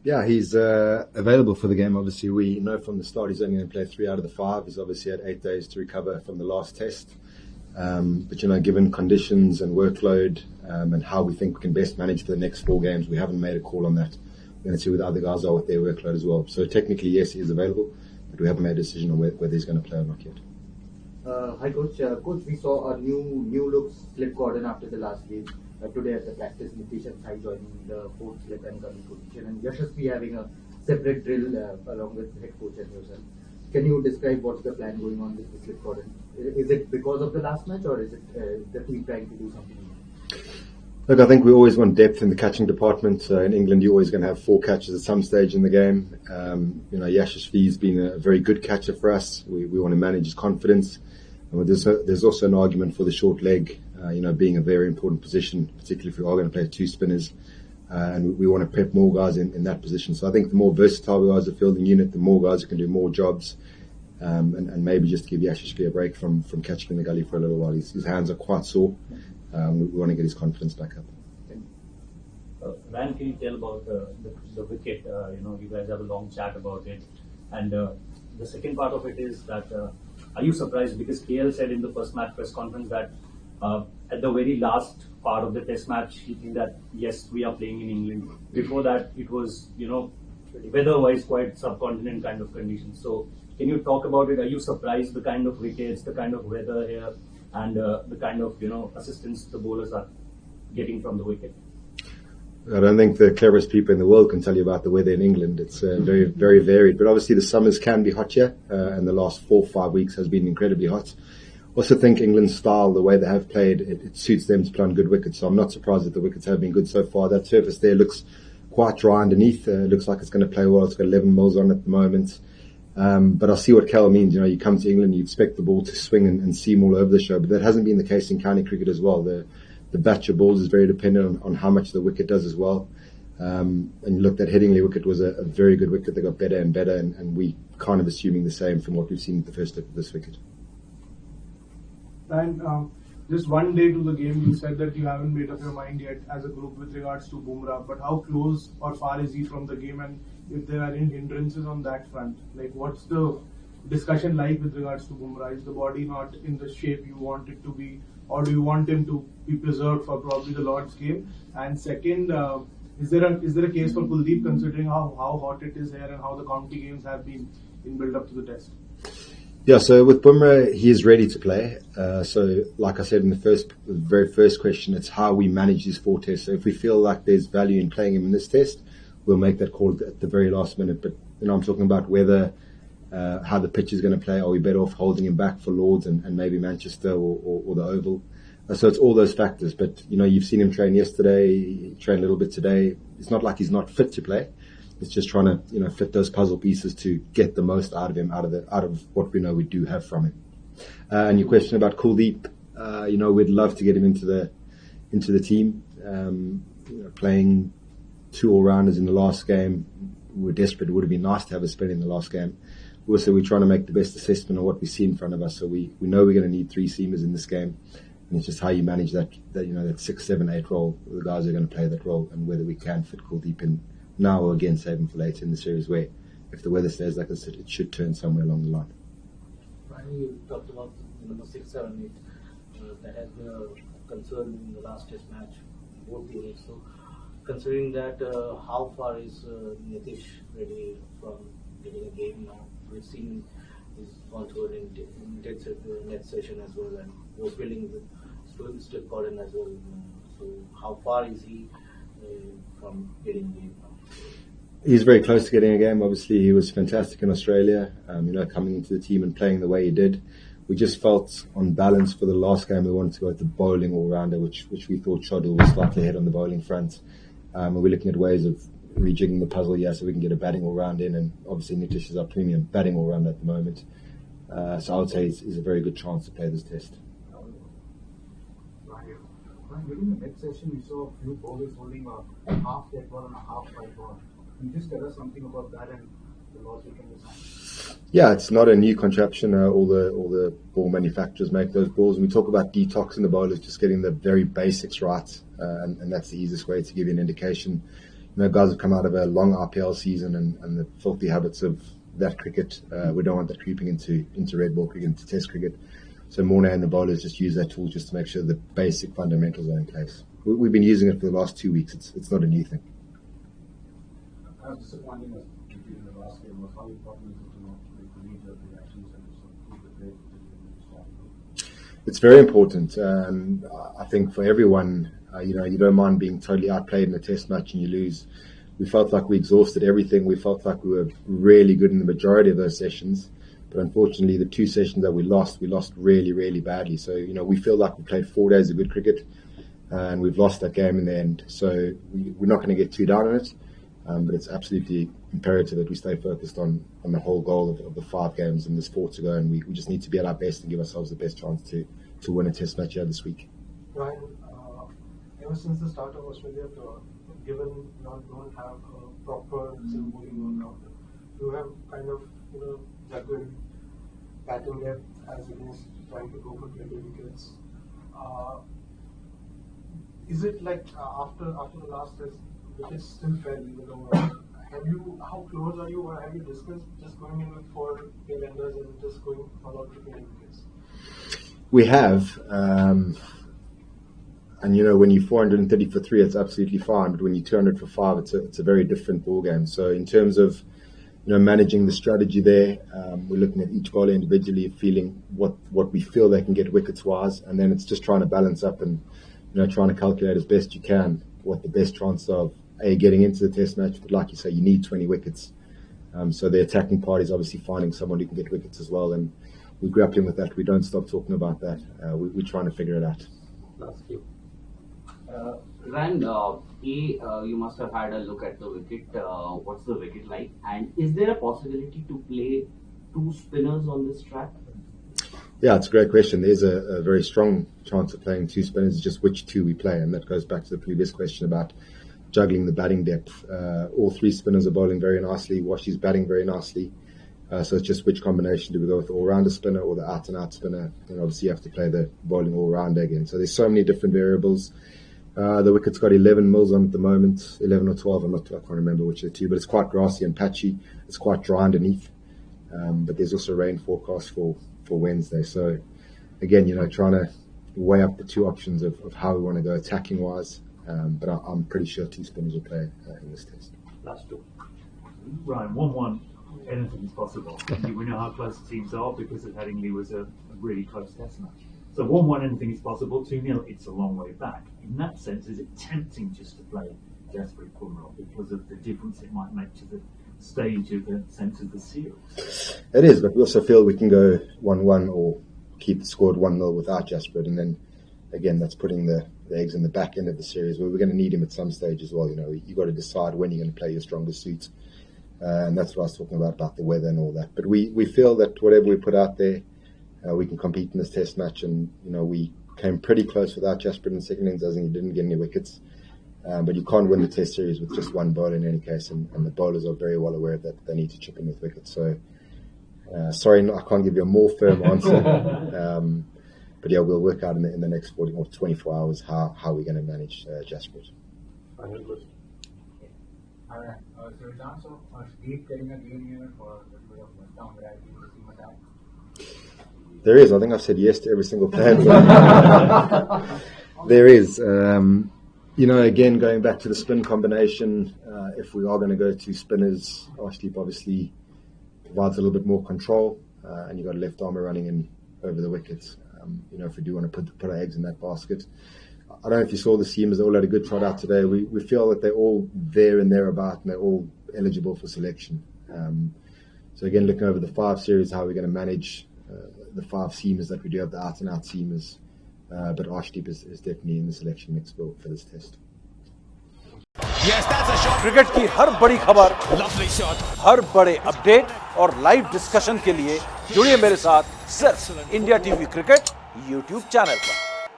Yeah, he's available for the game. Obviously, we know from the start he's only going to play 3 out of the 5. He's obviously had 8 days to recover from the last test. But, given conditions and workload and how we think we can best manage for the next 4 games, we haven't made a call on that. We're going to see what the other guys are with their workload as well. So technically, yes, he is available, but we haven't made a decision on whether he's going to play or not yet. Hi, Coach. Coach, we saw a new look slip Gordon after the last game. Today at the practice, Nitish and Sai joining the 4th slip and coming position, and Jasprit having a separate drill along with head coach and yourself. Can you describe what's the plan going on with the slip Gordon? Is it because of the last match, or is it the team trying to do something new? Look, I think we always want depth in the catching department. In England, you're always going to have 4 catches at some stage in the game. Jasprit's been a very good catcher for us. We want to manage his confidence. And there's also an argument for the short leg, being a very important position, particularly if we are going to play 2 spinners. And we want to prep more guys in that position. So I think the more versatile we are as a fielding unit, the more guys who can do more jobs. And maybe just give Jasprit a break from catching in the gully for a little while. His hands are quite sore. We want to get his confidence back up. Ryan, can you tell about the wicket? You guys have a long chat about it. And the second part of it is that are you surprised? Because KL said in the first match press conference that at the very last part of the test match, he think that, yes, we are playing in England. Before that, it was, weather-wise quite subcontinent kind of conditions. So can you talk about it? Are you surprised the kind of wickets, the kind of weather here, and the kind of, assistance the bowlers are getting from the wicket? I don't think the cleverest people in the world can tell you about the weather in England. It's very, very varied. But obviously the summers can be hot here, and the last 4 or 5 weeks has been incredibly hot. Also think England's style, the way they have played, it suits them to play on good wickets. So I'm not surprised that the wickets have been good so far. That surface there looks quite dry underneath. It looks like it's going to play well. It's got 11 mils on at the moment. But I see what Cal means. You come to England, you expect the ball to swing and seam all over the show. But that hasn't been the case in county cricket as well. The batch of balls is very dependent on how much the wicket does as well. And you look, that Headingley wicket was a very good wicket. They got better and better, and we kind of assuming the same from what we've seen at the first look of this wicket. And just one day to the game, you said that you haven't made up your mind yet as a group with regards to Bumrah. But how close or far is he from the game, and if there are any hindrances on that front? Like, what's the discussion like with regards to Bumrah? Is the body not in the shape you want it to be, or do you want him to be preserved for probably the Lord's game? And second, is there a case for Kuldeep, considering how hot it is here and how the county games have been in build up to the test? Yeah, so with Bumrah, he is ready to play. So like I said in the very first question, it's how we manage these 4 tests. So if we feel like there's value in playing him in this test, we'll make that call at the very last minute. But I'm talking about whether how the pitch is going to play. Are we better off holding him back for Lords and maybe Manchester or the Oval? So it's all those factors. But you've seen him train yesterday. He trained a little bit today. It's not like he's not fit to play. It's just trying to fit those puzzle pieces to get the most out of him, out of what we know we do have from him. And your question about Kuldeep, we'd love to get him into the team. Playing 2 all-rounders in the last game, we were desperate. It would have been nice to have a spin in the last game. Also, we're trying to make the best assessment of what we see in front of us. So we know we're going to need 3 seamers in this game. And it's just how you manage that 6, 7, 8 role. The guys are going to play that role, and whether we can fit Kuldeep in now or again save him for later in the series, where if the weather stays like this, it should turn somewhere along the line. Finally, you talked about number 6, 7, 8. That has been a concern in the last test match, both units. So, considering that, how far is Nitish ready from getting a game now? We've seen he's gone through an intense net session as well, and was building with Slip Gordon as well. So, how far is he from getting a game now? He's very close to getting a game. Obviously, he was fantastic in Australia, coming into the team and playing the way he did. We just felt on balance for the last game we wanted to go with the bowling all-rounder, which we thought Shodul was slightly ahead on the bowling front. And we're looking at ways of rejigging the puzzle here so we can get a batting all-round in, and obviously Nitish is our premium batting all-round at the moment. So I would say it's a very good chance to play this test. During the next session, we saw a few bowlers holding a half dead ball and a half right ball. Can you just tell us something about that and the logic in this? Yeah, it's not a new contraption. All the ball manufacturers make those balls. And we talk about detoxing the bowlers, just getting the very basics right. And that's the easiest way to give you an indication. guys have come out of a long IPL season and the filthy habits of that cricket. We don't want that creeping into red ball cricket, into Test cricket. So Morna and the bowlers just use that tool just to make sure the basic fundamentals are in place. We've been using it for the last 2 weeks. It's not a new thing. How disappointing was in the last game was how important is it to not read the reactions and improve the play? It's very important. I think for everyone, you don't mind being totally outplayed in a Test match and you lose. We felt like we exhausted everything. We felt like we were really good in the majority of those sessions. But unfortunately, the 2 sessions that we lost really, really badly. So, we feel like we played 4 days of good cricket and we've lost that game in the end. So we're not going to get too down on it. But it's absolutely imperative that we stay focused on the whole goal of the 5 games and there's 4 to go. And we just need to be at our best and give ourselves the best chance to win a Test match here this week. Ryan, ever since the start of Australia tour, given you don't have a proper bowling on now, you have kind of juggled batting depth as against trying to go for 20 wickets. Is it like after the last test, wickets still fell even over? How close are you, or have you discussed just going in with 4 tail-enders and just going all out to 20 wickets? We have, and when you're 430 for 3, it's absolutely fine. But when you're 200 for 5, it's a very different ball game. So in terms of managing the strategy there, we're looking at each bowler individually, feeling what we feel they can get wickets wise, and then it's just trying to balance up and trying to calculate as best you can what the best chance of getting into the Test match. But like you say, you need 20 wickets. So the attacking party is obviously finding someone who can get wickets as well, and we're grappling with that. We don't stop talking about that. We're trying to figure it out. Last few. Ryan, you must have had a look at the wicket. What's the wicket like? And is there a possibility to play 2 spinners on this track? Yeah, it's a great question. There's a very strong chance of playing 2 spinners. It's just which 2 we play, and that goes back to the previous question about juggling the batting depth. All 3 spinners are bowling very nicely. Washi's batting very nicely. So it's just which combination do we go with, the all-rounder spinner or the out-and-out spinner? And obviously you have to play the bowling all-rounder again. So there's so many different variables. The wicket's got 11 mils on at the moment, 11 or 12, I can't remember which of the 2, but it's quite grassy and patchy. It's quite dry underneath. But there's also rain forecast for Wednesday. So again, trying to weigh up the 2 options of how we want to go attacking-wise. But I'm pretty sure 2 spinners will play in this test. Last 2. Ryan, 1-1. Anything is possible. We know how close the teams are because it Headingley was a really close Test match. So 1-1, anything is possible. 2-0, it's a long way back. In that sense, is it tempting just to play Jasprit Bumrah because of the difference it might make to the stage of the sense of the series? It is, but we also feel we can go 1-1 or keep the score at 1-0 without Jasprit, and then again that's putting the eggs in the back end of the series where we're going to need him at some stage as well. You've got to decide when you're going to play your strongest suits. And that's what I was talking about the weather and all that. But we feel that whatever we put out there, we can compete in this Test match. And, we came pretty close without Jasprit in the second innings, as in he didn't get any wickets. But you can't win the Test series with just one bowler in any case. And the bowlers are very well aware of that. They need to chip in with wickets. So, sorry, I can't give you a more firm answer. But yeah, we'll work out in the next 40 or 24 hours how we're going to manage Jasprit. Final question. Alright, so the chance of Steve getting a game here for a bit of letdown variety in the team attack? There is. I think I've said yes to every single plan. There is. Again, going back to the spin combination, if we are going to go 2 spinners, Arshdeep obviously provides a little bit more control, and you've got a left armer running in over the wickets. If we do want to put our eggs in that basket. I don't know if you saw the seamers, they all had a good trot out today. We feel that they're all there and thereabout, and they're all eligible for selection. So again, looking over the 5 series, how we're going to manage the 5 seamers that we do have, the out-and-out seamers. But Arshdeep is definitely in the selection mix for this test. Cricket की हर बड़ी खबर, हर बड़े update और live discussion के लिए जुड़िए मेरे साथ सिर्फ India TV cricket YouTube channel पर।